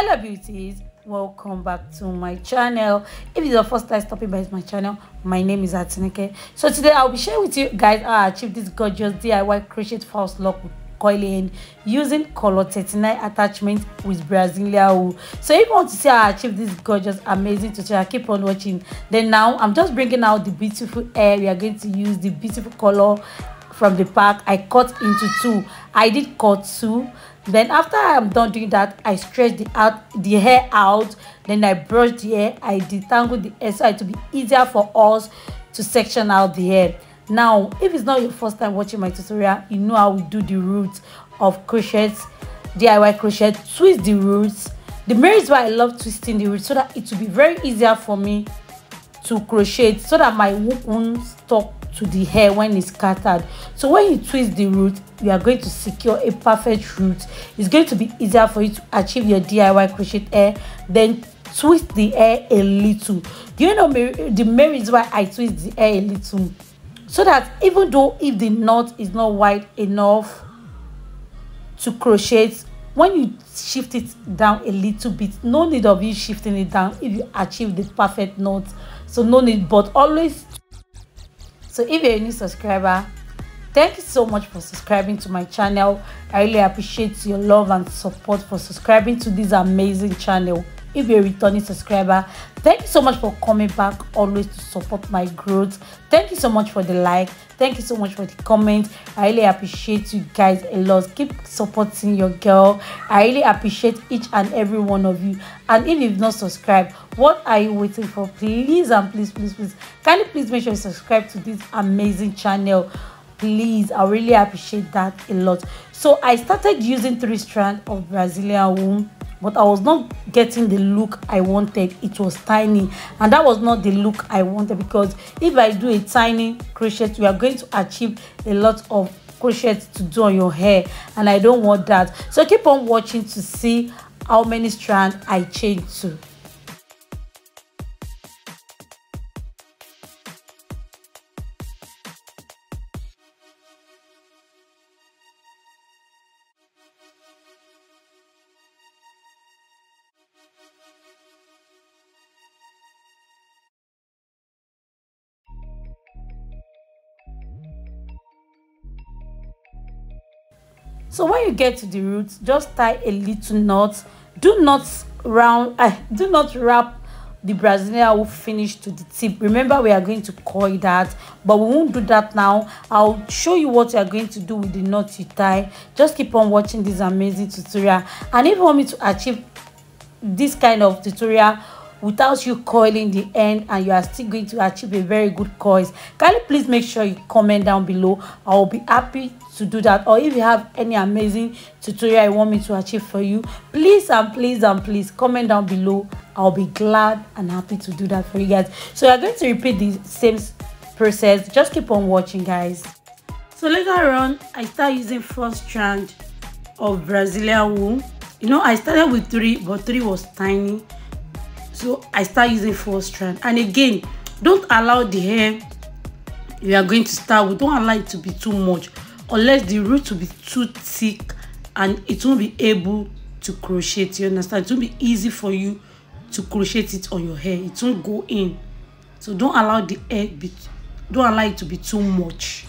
Hello beauties, welcome back to my channel. If it's your first time stopping by my channel, my name is Atineke. So today I'll be sharing with you guys how I achieved this gorgeous DIY crochet false lock with coiling end using color 39 attachment with Brazilian wool. So if you want to see how I achieved this gorgeous amazing tutorial, keep on watching. Then now I'm just bringing out the beautiful hair. We are going to use the beautiful color from the pack. I cut into two. I did cut two. Then after I'm done doing that, I stretch the hair out. Then I brush the hair. I detangle the hair so it will be easier for us to section out the hair. Now, if it's not your first time watching my tutorial, you know how we do the roots of crochet, DIY crochet. Twist the roots. The main reason why I love twisting the roots so that it will be very easier for me to crochet, so that my hook won't stuck to the hair when it's scattered. So when you twist the root, you are going to secure a perfect root. It's going to be easier for you to achieve your DIY crochet hair. Then twist the hair a little. Do you know the main reason why I twist the hair a little? So that even though if the knot is not wide enough to crochet, when you shift it down a little bit, no need of you shifting it down if you achieve the perfect knot. So no need, but always. So if you're a new subscriber, thank you so much for subscribing to my channel. I really appreciate your love and support for subscribing to this amazing channel. If you're a returning subscriber, thank you so much for coming back always to support my growth. Thank you so much for the like. Thank you so much for the comment. I really appreciate you guys a lot. Keep supporting your girl. I really appreciate each and every one of you. And if you've not subscribed, what are you waiting for? Please and please, can you please make sure you subscribe to this amazing channel? Please, I really appreciate that a lot. So I started using 3 strands of Brazilian wool, but I was not getting the look I wanted. It was tiny, and that was not the look I wanted, because if I do a tiny crochet, we are going to achieve a lot of crochet to do on your hair, and I don't want that. So keep on watching to see how many strands I change to. So when you get to the roots, just tie a little knot. Do not wrap the Brazilian wool finish to the tip. Remember, we are going to coil that, but we won't do that now. I'll show you what you are going to do with the knot you tie. Just keep on watching this amazing tutorial. And if you want me to achieve this kind of tutorial without you coiling the end, and you are still going to achieve a very good coils, can you please make sure you comment down below? I will be happy to do that. Or if you have any amazing tutorial you want me to achieve for you, please and please comment down below. I'll be glad and happy to do that for you guys. So you're going to repeat the same process. Just keep on watching, guys. So later on, I start using 4 strands of Brazilian wool. You know, I started with 3, but 3 was tiny, so I start using 4 strands. And again, don't allow the hair you are going to start with, don't allow it to be too much, unless the root will be too thick and it won't be able to crochet. You understand? It won't be easy for you to crochet it on your hair. It won't go in. So don't allow it to be too much.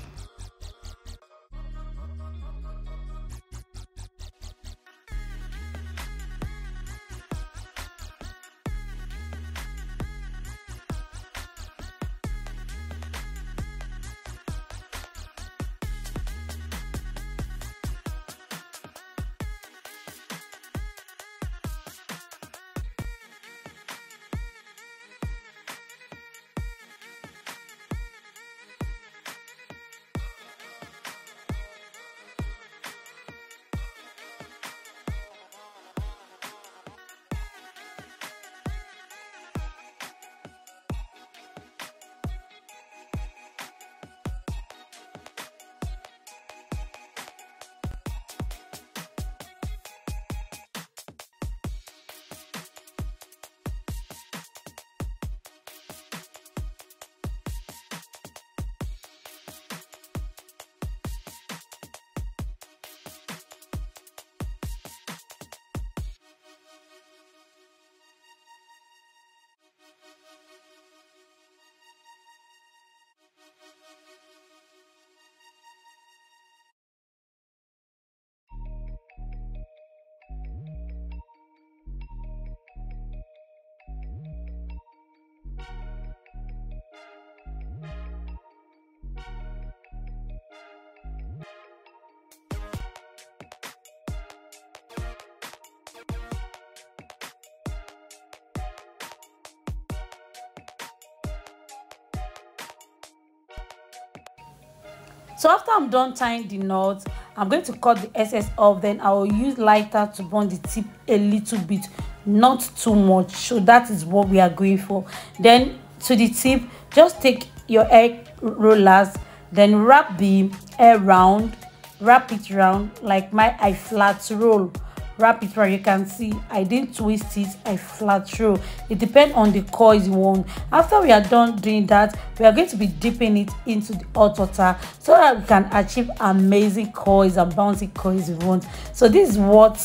So after I'm done tying the knot, I'm going to cut the excess off. Then I will use lighter to burn the tip a little bit, not too much. So that is what we are going for. Then to the tip, just take your hair rollers, then wrap the hair round, wrap it round like I flat roll. Wrap it round. You can see I didn't twist it, I flat roll. It depends on the coils you want. After we are done doing that, we are going to be dipping it into the hot water so that we can achieve amazing coils and bouncy coils we want. So this is what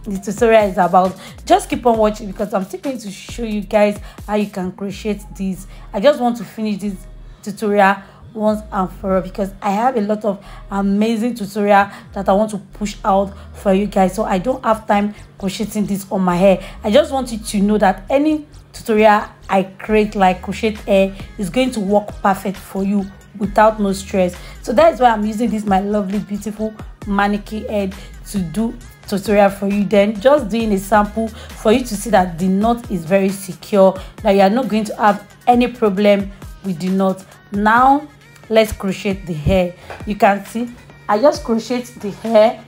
the tutorial is about. Just keep on watching because I'm still going to show you guys how you can crochet this. I just want to finish this tutorial once and for all because I have a lot of amazing tutorial that I want to push out for you guys, so I don't have time crocheting this on my hair. I just want you to know that any tutorial I create like crochet hair is going to work perfect for you without no stress. So that is why I'm using this my lovely beautiful mannequin head to do tutorial for you. Then just doing a sample for you to see that the knot is very secure, that you are not going to have any problem with the knot. Now let's crochet the hair. You can see I just crochet the hair.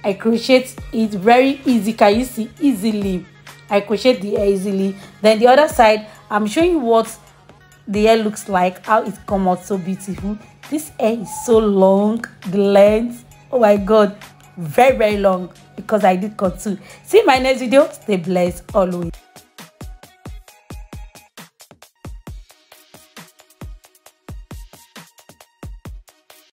I crochet it very easy. Can you see? Easily I crochet the hair easily. Then the other side, I'm showing you what the hair looks like, how it come out so beautiful. This hair is so long, the length, oh my god, very long because I did cut too. See my next video. Stay blessed always.